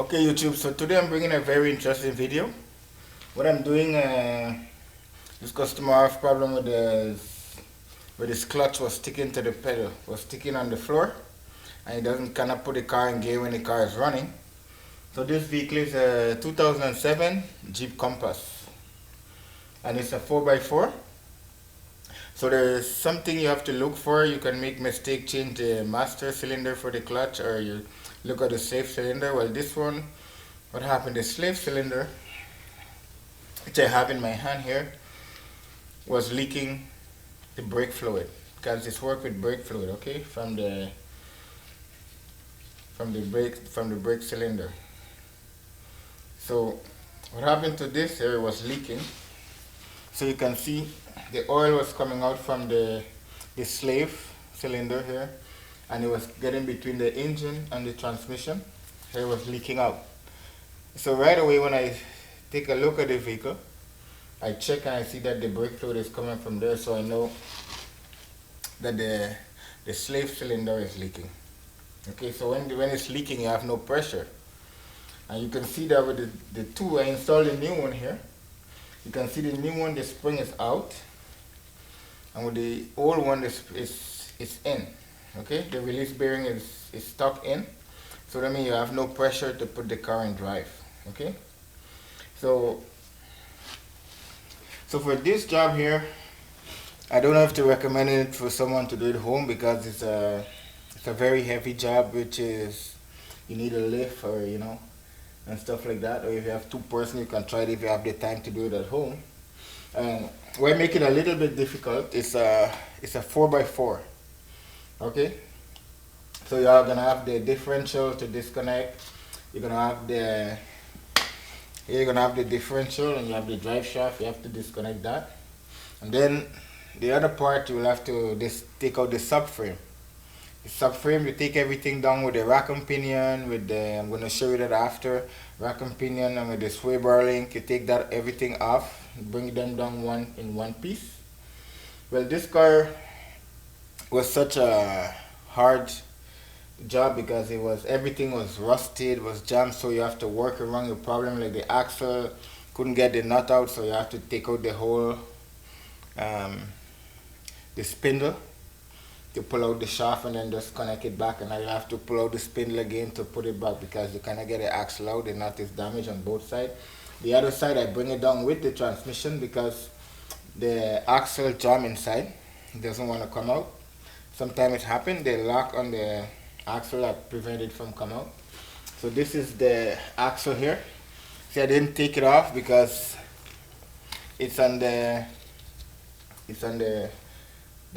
Okay, YouTube, so today I'm bringing a very interesting video. What I'm doing, this customer have problem with where this clutch was sticking to the pedal, was sticking on the floor, and it doesn't cannot put the car in gear when the car is running. So this vehicle is a 2007 Jeep Compass, and it's a 4x4. So there's something you have to look for. You can make mistake, change the master cylinder for the clutch, or you look at the slave cylinder. Well, this one, what happened, the slave cylinder, which I have in my hand here, was leaking the brake fluid, because it's work with brake fluid, okay, from the brake cylinder. So what happened to this here, it was leaking. So you can see the oil was coming out from the slave cylinder here, and it was getting between the engine and the transmission. Here it was leaking out. So right away when I take a look at the vehicle, I check and I see that the brake fluid is coming from there, so I know that the slave cylinder is leaking. Okay, so when it's leaking, you have no pressure. And you can see that with the two, I installed a new one here. You can see the new one, the spring is out, and with the old one, it's in. Okay, the release bearing is stuck in, so that means you have no pressure to put the car in drive. Okay, so for this job here, I don't have to recommend it for someone to do it home, because it's a very heavy job, which is you need a lift, or and stuff like that. Or if you have two persons, you can try it if you have the time to do it at home. And what make it a little bit difficult is it's a 4x4. Okay, so you are gonna have the differential to disconnect. You're gonna have the differential, and you have the drive shaft. You have to disconnect that, and then the other part, you will have to take out the subframe. The subframe, you take everything down with the rack and pinion, with the, I'm going to show you that after, rack and pinion, and with the sway bar link, you take that everything off, bring them down in one piece. Well, this car was such a hard job because everything was rusted, was jammed, so you have to work around your problem. Like the axle, couldn't get the nut out, so you have to take out the whole the spindle to pull out the shaft, and then just connect it back, and now you have to pull out the spindle again to put it back, because you cannot get the axle out. The nut is damaged on both sides. The other side, I bring it down with the transmission, because the axle jam inside, it doesn't want to come out. Sometimes it happens, the lock on the axle that prevent it from coming out. So this is the axle here. See, I didn't take it off because it's on the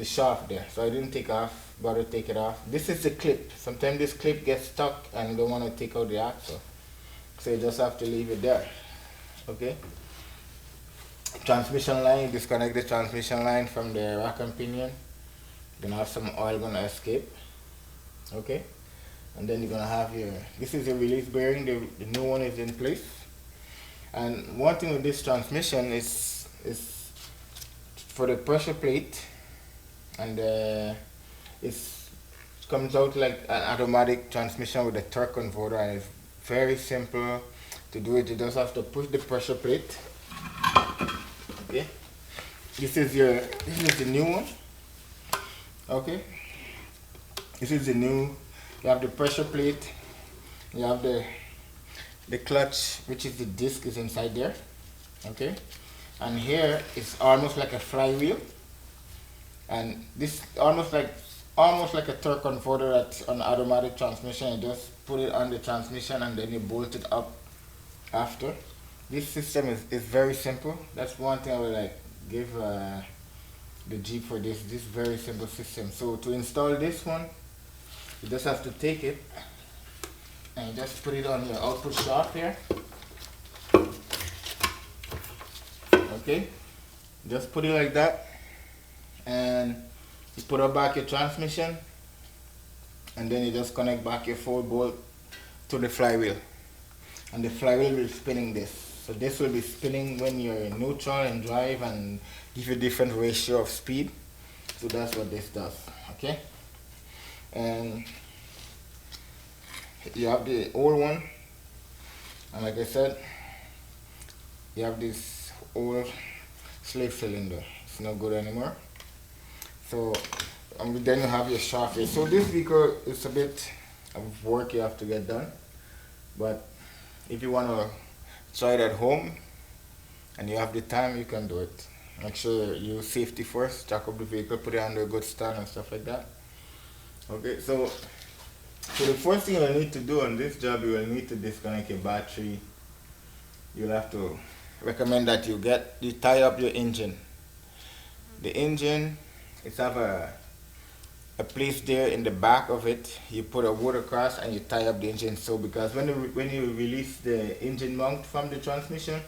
shaft there, so I didn't bother to take it off. This is the clip. Sometimes this clip gets stuck and you don't want to take out the axle, so you just have to leave it there. Okay, transmission line, disconnect the transmission line from the rack and pinion. You're gonna have some oil gonna escape. Okay, and then you're gonna have this is the release bearing. The new one is in place. And one thing with this transmission is for the pressure plate, and it comes out like an automatic transmission with a torque converter, and it's very simple to do it. You just have to push the pressure plate. Okay, this is the new one. Okay, this is the new. You have the pressure plate. You have the clutch, which is the disc, is inside there. Okay, and here it's almost like a flywheel, and this almost like a torque converter that's on automatic transmission. You just put it on the transmission, and then you bolt it up after. This system is very simple. That's one thing I would like give the Jeep for this very simple system. So to install this one, you just have to take it and you just put it on your output shaft here. Okay, just put it like that, and you put up back your transmission, and then you just connect back your 4-bolt to the flywheel, and the flywheel will be spinning this. So this will be spinning when you're in neutral and drive, and give you different ratio of speed. So that's what this does. Okay, and you have the old one, And like I said, you have this old slave cylinder. It's not good anymore. So then you have your shaft here. So this vehicle is a bit of work you have to get done, but if you want to try it at home and you have the time, you can do it. Make sure you use safety first, jack up the vehicle, put it under a good stand and stuff like that. Okay, so the first thing you'll need to do on this job, you will need to disconnect your battery. You'll have to recommend that you tie up your engine. The engine, it's have a place there in the back of it. You put a wood across and you tie up the engine. So because when you release the engine mount from the transmission,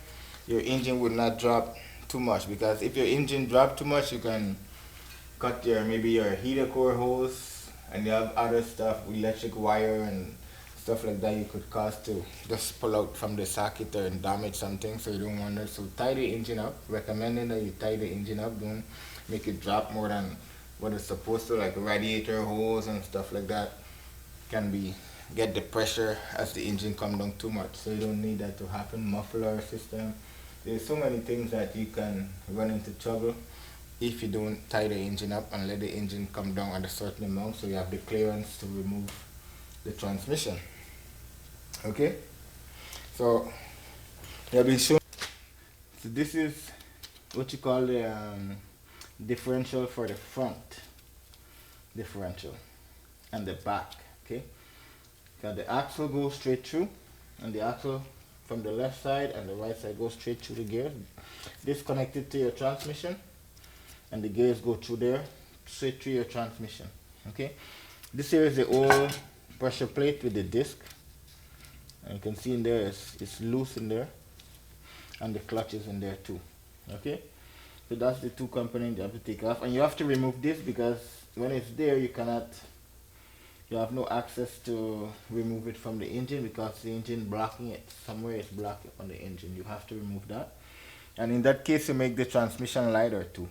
your engine would not drop too much. Because if your engine drop too much, you can cut maybe your heater core hose, and you have other stuff, electric wire and stuff like that you could cause to just pull out from the socket and damage something. So you don't want that. So tie the engine up. Recommending that you tie the engine up. Don't make it drop more than what it's supposed to, like radiator hose and stuff like that can get the pressure as the engine come down too much. So you don't need that to happen. Muffler system. There's so many things that you can run into trouble if you don't tie the engine up and let the engine come down at a certain amount, so you have the clearance to remove the transmission. Okay, so you have been shown. So this is what you call the differential for the front differential and the back. Okay, so the axle goes straight through, and the axle from the left side and the right side goes straight through the gears. This connected to your transmission, and the gears go through there straight through your transmission. Okay, this here is the old pressure plate with the disc, and you can see in there it's loose in there, and the clutch is in there too. Okay, so that's the two components you have to take off, and you have to remove this because when it's there you have no access to remove it from the engine, because the engine blocking it. Somewhere it's blocked on the engine. You have to remove that, and in that case you make the transmission lighter too.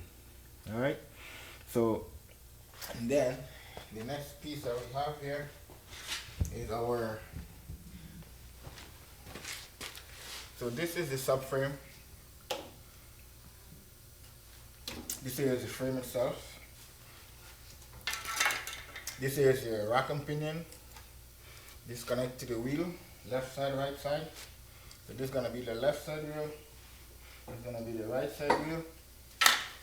Alright, so and then the next piece that we have here is so this is the subframe. This here is the frame itself. This here is your rack and pinion. This connects to the wheel, left side, right side. So this is gonna be the left side wheel. This is gonna be the right side wheel.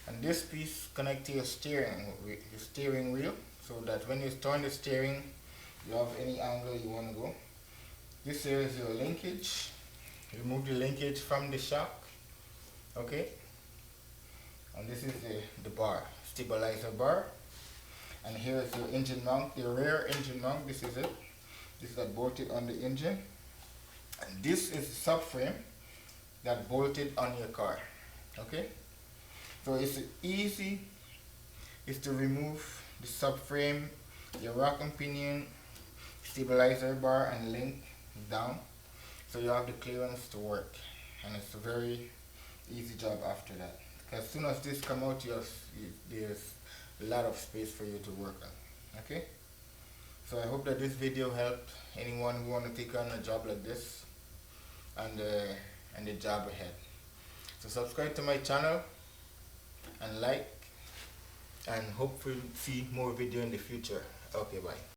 And this piece connects to your steering wheel, so that when you turn the steering, you have any angle you want to go. This here is your linkage. Remove the linkage from the shock. Okay. And this is the bar, stabilizer bar. And here is your engine mount, the rear engine mount. This is it. This is that bolted on the engine. And this is the subframe that bolted on your car. Okay. So it's easy is to remove the subframe, your rack and pinion, stabilizer bar, and link down, so you have the clearance to work, and it's a very easy job after that. Because as soon as this come out, there's a lot of space for you to work on. Okay. So I hope that this video helped anyone who want to take on a job like this and the job ahead. So subscribe to my channel and like, and hopefully see more video in the future. Okay, bye.